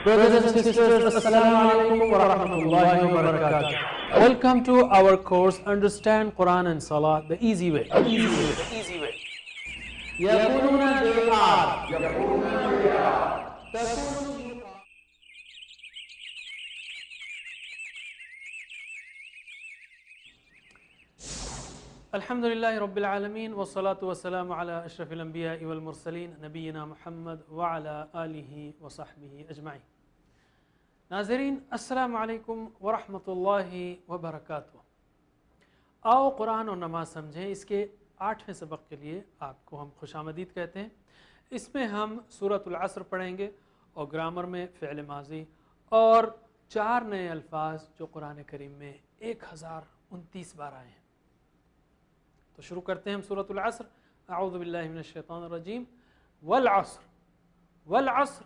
Brothers and sisters, Assalamu alaikum wa rahmatullahi wa barakatuh. Welcome to our course Understand Quran and Salah the easy way. يقولون they are. الحمد لله رب العالمين والصلاة والسلام على أشرف الأنبياء والمرسلين نبينا محمد وعلى آله وصحبه أجمعين. ناظرین السلام علیکم ورحمۃ اللہ وبرکاتہ. آؤ قرآن اور نماز سمجھیں. اس کے 8ویں سبق کے لیے آپ کو ہم خوش آمدید کہتے ہیں. اس میں ہم سورۃ العصر پڑھیں گے اور گرامر میں فعل ماضی اور 4 نئے الفاظ جو قرآن کریم میں 1029 بار آئے ہیں. تو شروع کرتے ہیں ہم سورۃ العصر. اعوذ باللہ من الشیطان الرجیم. والعصر. والعصر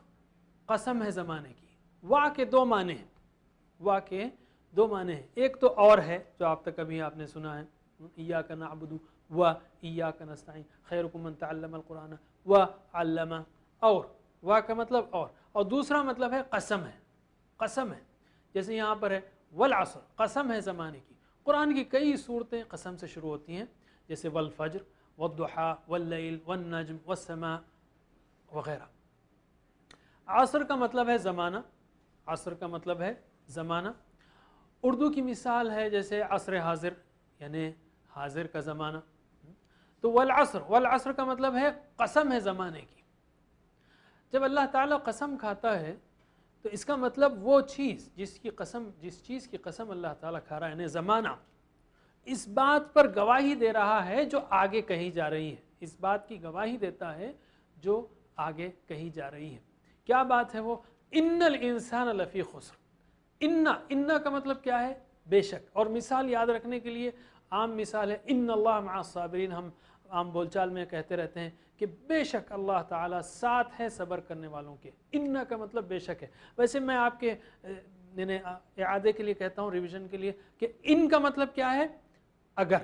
قسم ہے زمانے کی. وا کے 2 معنی ہیں. وا کے 2 معنی ہیں. ایک تو اور ہے جو آپ تک ابھی آپ نے سنا ہے, ایاک نعبد و ایاک نستعین خیرکم من تعلم القرآن و علم. اور وا کا مطلب اور دوسرا مطلب ہے قسم ہے. قسم ہے جیسے یہاں پر ہے والعصر قسم ہے زمانے کی. قرآن کی کئی صورتیں قسم سے شروع ہوتی ہیں جیسے والفجر والضحیٰ واللیل والنجم والسماء وغیرہ. عصر کا مطلب ہے زمانہ. عصر کا مطلب ہے زمانہ. اردو کی مثال ہے جیسے عصر حاضر یعنی حاضر کا زمانہ. تو والعصر, والعصر کا مطلب ہے قسم ہے زمانے کی. جب اللہ تعالیٰ قسم کھاتا ہے تو اس کا مطلب وہ چیز جس چیز کی قسم اللہ تعالیٰ کھا رہا ہے یعنی زمانہ اس بات پر گواہی دے رہا ہے جو آگے کہی جا رہی ہے. اس بات کی گواہی دیتا ہے جو آگے کہی جا رہی ہے. کیا بات ہے وہ؟ ان الانسان لفی خسر. ان کا مطلب کیا ہے؟ بے شک. اور مثال یاد رکھنے کے لیے عام مثال ہے ان اللہ مع الصابرین. ہم عام بول چال میں کہتے رہتے ہیں کہ بے شک اللہ تعالیٰ ساتھ ہے صبر کرنے والوں کے. ان کا مطلب بے شک ہے. ویسے میں آپ کے اعادے کے لیے کہتا ہوں, ریویژن کے لیے, کہ ان کا مطلب کیا ہے؟ اگر.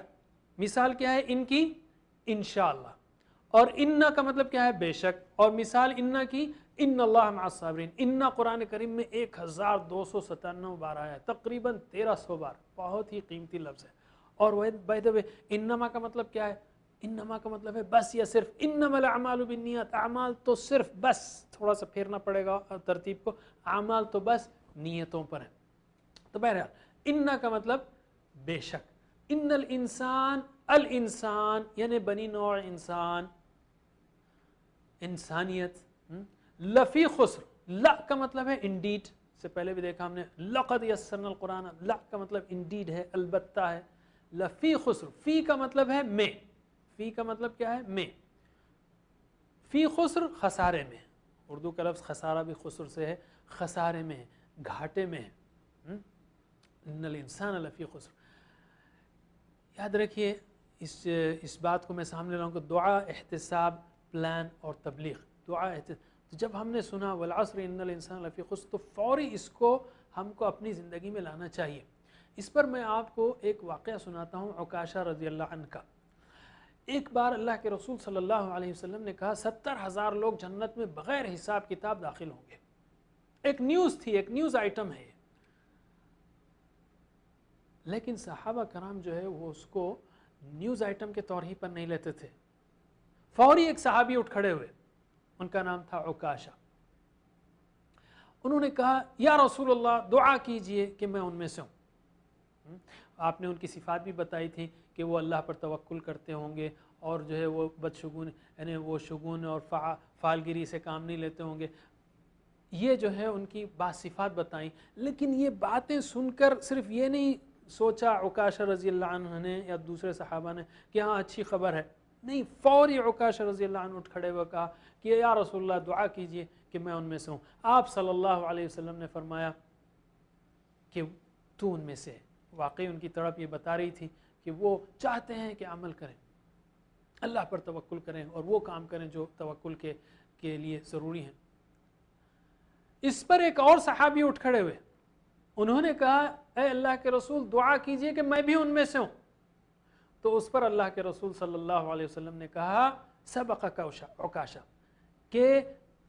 مثال کیا ہے ان کی؟ انشاءاللہ. اور ان کا مطلب کیا ہے؟ بے شک. اور مثال ان کی ان اللہ مع الصابرین. ان قرآن کریم میں 1297 بار آیا ہے, تقریباً 1300 بار. بہت ہی قیمتی لفظ ہے. اور بائی دی وے انما کا مطلب کیا ہے؟ انما کا مطلب ہے بس یا صرف. انما الاعمال بالنیات. اعمال تو صرف بس, تھوڑا سا پھیرنا پڑے گا ترتیب کو, اعمال تو بس نیتوں پر ہیں. تو بہرحال ان کا مطلب بے شک. ان الانسان, الانسان یعنی بنی نوع انسان, انسانیت. لفی خسر. لا کا مطلب ہے انڈیڈ, سے پہلے بھی دیکھا ہم نے. لقد یسرنا القرآن. لا کا مطلب انڈیڈ ہے, البتہ ہے. لفی خسر. فی کا مطلب ہے میں. فی کا مطلب کیا ہے؟ میں. فی خسر خسارے میں. اردو کا لفظ خسارہ بھی خسر سے ہے, خسارے میں ہے, گھاٹے میں ہے. ان الانسان لفی خسر. یاد رکھیے اس بات کو میں سامنے لاؤں کہ دعا, احتساب, پلان اور تبلیغ. دعا تو جب ہم نے سنا والعصر ان الانسان لفی خسر تو فوری اس کو ہم کو اپنی زندگی میں لانا چاہیے. اس پر میں آپ کو ایک واقعہ سناتا ہوں عکاشہ رضی اللہ عنہ کا. ایک بار اللہ کے رسول صلی اللہ علیہ وسلم نے کہا 70,000 لوگ جنت میں بغیر حساب کتاب داخل ہوں گے. ایک نیوز تھی, ایک نیوز آئٹم ہے. لیکن صحابہ کرام جو ہے وہ اس کو نیوز آئٹم کے طور ہی پر نہیں لیتے تھے. فوری ایک صحابی اٹھ کھڑے ہوئے, ان کا نام تھا عکاشہ. انہوں نے کہا یا رسول اللہ دعا کیجئے کہ میں ان میں سے ہوں. آپ نے ان کی صفات بھی بتائی تھی کہ وہ اللہ پر توکل کرتے ہوں گے اور جو ہے وہ بدشگون یعنی وہ شگون اور فعالگیری سے کام نہیں لیتے ہوں گے. یہ جو ہے ان کی بعض صفات بتائیں. لیکن یہ باتیں سن کر صرف یہ نہیں سوچا عکاشہ رضی اللہ عنہ نے یا دوسرے صحابہ نے کہ ہاں اچھی خبر ہے. نہیں, فوری عکاشہ رضی اللہ عنہ اٹھ کھڑے ہوئے کہا کہ یا رسول اللہ دعا کیجئے کہ میں ان میں سے ہوں. آپ صلی اللہ علیہ وسلم نے فرمایا کہ تو ان میں سے ہے. واقعی ان کی تڑپ یہ بتا رہی تھی کہ وہ چاہتے ہیں کہ عمل کریں, اللہ پر توکل کریں اور وہ کام کریں جو توکل کے لیے ضروری ہیں. اس پر ایک اور صحابی اٹھ کھڑے ہوئے. انہوں نے کہا اے اللہ کے رسول دعا کیجئے کہ میں بھی ان میں سے ہوں. تو اس پر اللہ کے رسول صلی اللہ علیہ وسلم نے کہا سبقک عکاشہ, کہ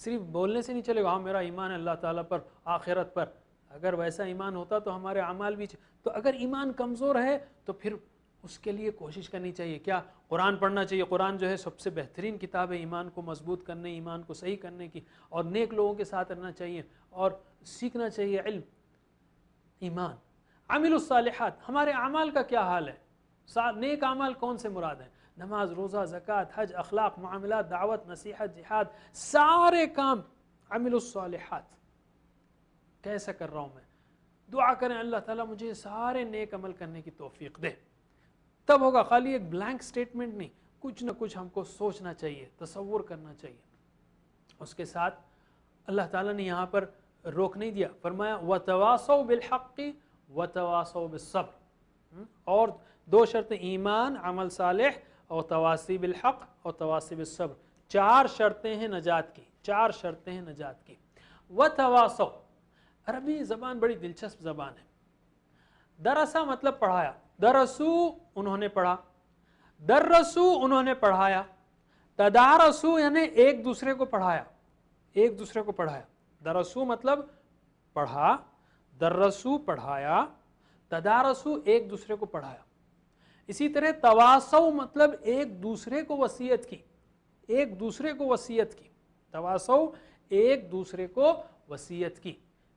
صرف بولنے سے نہیں چلے گا ہاں میرا ایمان ہے اللہ تعالیٰ پر آخرت پر. اگر ویسا ایمان ہوتا تو ہمارے اعمال بھی تو اگر ایمان کمزور ہے تو پھر اس کے لیے کوشش کرنی چاہیے. کیا قرآن پڑھنا چاہیے. قرآن جو ہے سب سے بہترین کتاب ہے ایمان کو مضبوط کرنے, ایمان کو صحیح کرنے کی, اور نیک لوگوں کے ساتھ رہنا چاہیے اور سیکھنا چاہیے علم. ایمان. عامل الصالحات, ہمارے اعمال کا کیا حال ہے؟ نیک اعمال کون سے مراد ہیں؟ نماز, روزہ, زکوٰۃ, حج, اخلاق, معاملات, دعوت, نصیحت, جہاد, سارے کام عامل الصالحات. کیسا کر رہا ہوں میں؟ دعا کریں اللہ تعالیٰ مجھے سارے نیک عمل کرنے کی توفیق دے. تب ہوگا. خالی ایک بلینک سٹیٹمنٹ نہیں, کچھ نہ کچھ ہم کو سوچنا چاہیے, تصور کرنا چاہیے. اس کے ساتھ اللہ تعالیٰ نے یہاں پر روک نہیں دیا, فرمایا وَتَوَاصَوْا بِالْحَقِّ وَتَوَاصَوْا بِالصَّبْرِ. اور دو شرطیں, ایمان, عمل صالح, اور تواصی بالحق اور تواصی بالصبر. 4 شرطیں ہیں نجات کی, 4 شرطیں ہیں نجات کی. وَتَوَاصَوْا, عربی زبان بڑی دلچسپ زبان ہے. درسا مطلب پڑھایا, درسو انہوں نے پڑھا, درسو انہوں نے پڑھایا, تدارسو یعنی ایک دوسرے کو پڑھایا, ایک دوسرے کو پڑھایا. درسو مطلب پڑھا, درسو پڑھایا, تدارسو ایک دوسرے کو پڑھایا. اسی طرح تواصو مطلب ایک دوسرے کو وصیت کی, ایک دوسرے کو وصیت کی. تواصو ایک دوسرے کو وصیت کی.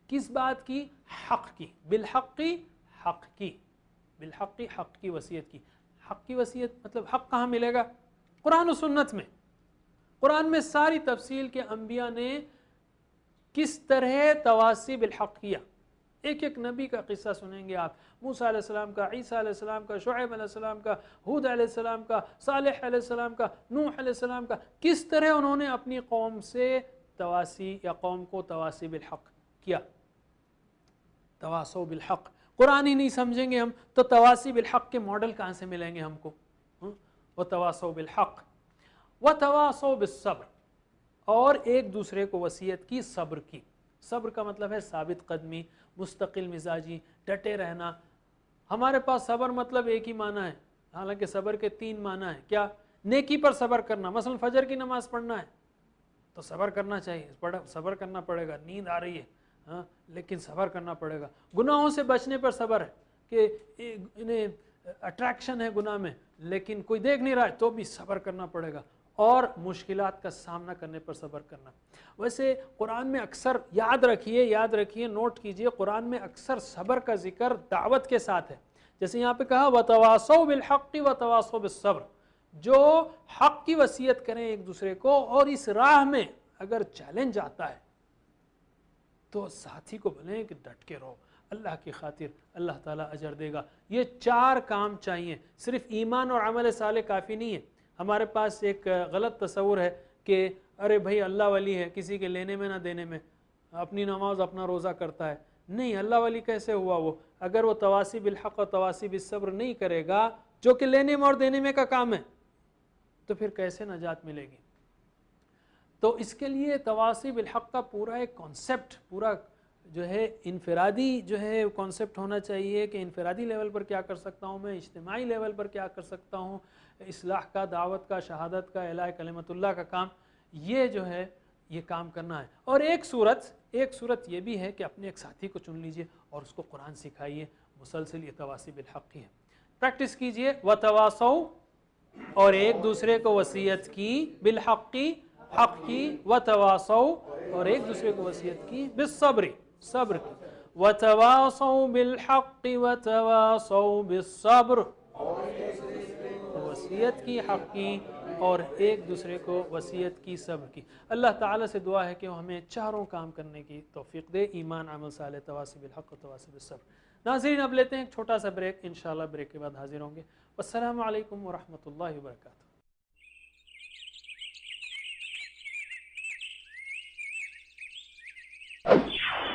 کس بات کی؟ حق کی. بالحقی, حق کی. بالحقی, حق کی وصیت کی. حق کی وصیت مطلب حق کہاں ملے گا؟ قرآن و سنت میں. قرآن میں ساری تفصیل کے انبیاء نے کس طرح تواصی بالحق کیا. ایک ایک نبی کا قصہ سنیں گے آپ, موسیٰ علیہ السلام کا, عیسیٰ علیہ السلام کا, شعیب علیہ السلام کا, ہود علیہ السلام کا, صالح علیہ السلام کا, نوح علیہ السلام کا, کس طرح انہوں نے اپنی قوم سے تواصی یا قوم کو تواصی بالحق کیا. تواصو بالحق. قرآن ہی نہیں سمجھیں گے ہم تو تواصی بالحق کے ماڈل کہاں سے ملیں گے ہم کو؟ وتواصوا بالحق وتواصوا بالصبر, اور ایک دوسرے کو وصیت کی صبر کی. صبر کا مطلب ہے ثابت قدمی, مستقل مزاجی, ڈٹے رہنا. ہمارے پاس صبر مطلب ایک ہی معنی ہے, حالانکہ صبر کے 3 معنی ہیں. کیا؟ نیکی پر صبر کرنا, مثلا فجر کی نماز پڑھنا ہے تو صبر کرنا چاہیے, صبر کرنا پڑے گا. نیند آ رہی ہے ہاں لیکن صبر کرنا پڑے گا. گناہوں سے بچنے پر صبر ہے کہ انہیں اٹریکشن ہے گناہ میں لیکن کوئی دیکھ نہیں رہا ہے تو بھی صبر کرنا پڑے گا. اور مشکلات کا سامنا کرنے پر صبر کرنا. ویسے قرآن میں اکثر یاد رکھیے, نوٹ کیجئے, قرآن میں اکثر صبر کا ذکر دعوت کے ساتھ ہے. جیسے یہاں پہ کہا وَتَوَاصَوْا بِالْحَقِّ وَتَوَاصَوْا بِالصَّبْرِ, جو حق کی وصیت کریں ایک دوسرے کو, اور اس راہ میں اگر چیلنج آتا ہے تو ساتھی کو بولیں کہ ڈٹ کے رہو, اللہ کی خاطر اللہ تعالیٰ اجر دے گا. یہ 4 کام چاہیے. صرف ایمان اور عمل صالح کافی نہیں ہے. ہمارے پاس ایک غلط تصور ہے کہ ارے بھائی اللہ ولی ہے, کسی کے لینے میں نہ دینے میں, اپنی نماز اپنا روزہ کرتا ہے. نہیں, اللہ ولی کیسے ہوا وہ؟ اگر وہ تواصی بالحق اور تواصی بالصبر نہیں کرے گا, جو کہ لینے میں اور دینے میں کا کام ہے, تو پھر کیسے نجات ملے گی؟ تو اس کے لیے تواصی بالحق کا پورا ایک کانسیپٹ, پورا جو ہے انفرادی جو ہے کانسیپٹ ہونا چاہیے کہ انفرادی لیول پر کیا کر سکتا ہوں میں, اجتماعی لیول پر کیا کر سکتا ہوں, اصلاح کا, دعوت کا, شہادت کا, اعلاء کلمت اللہ کا کام, یہ جو ہے یہ کام کرنا ہے. اور ایک صورت یہ بھی ہے کہ اپنے ایک ساتھی کو چن لیجئے اور اس کو قرآن سکھائیے, مسلسل یہ تواصی بالحق کی ہے. پریکٹس کیجئے. وتواصوا, اور ایک دوسرے کو وصیت کی, بالحق کی, حق کی, وتواصوا, اور ایک دوسرے کو وصیت کی, بالصبر, صبر کی. وتواصوا بالحق وتواصوا بالصبر, وصیت کی, حق کی, اور ایک دوسرے کو وصیت کی, صبر کی. اللہ تعالیٰ سے دعا ہے کہ وہ ہمیں 4 کام کرنے کی توفیق دے, ایمان, عمل صالح, تواصی بالحق و تواصی بالصبر. ناظرین اب لیتے ہیں ایک چھوٹا سا بریک, انشاءاللہ بریک کے بعد حاضر ہوں گے. والسلام علیکم ورحمۃ اللہ وبرکاتہ.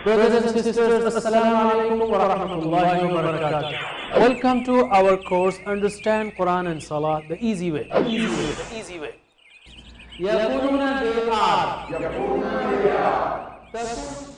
Brothers and sisters, Assalamu alaikum wa rahmatullahi wa barakatuh. Welcome to our course Understand Quran and Salah the easy way. The easy way. يقولون they are.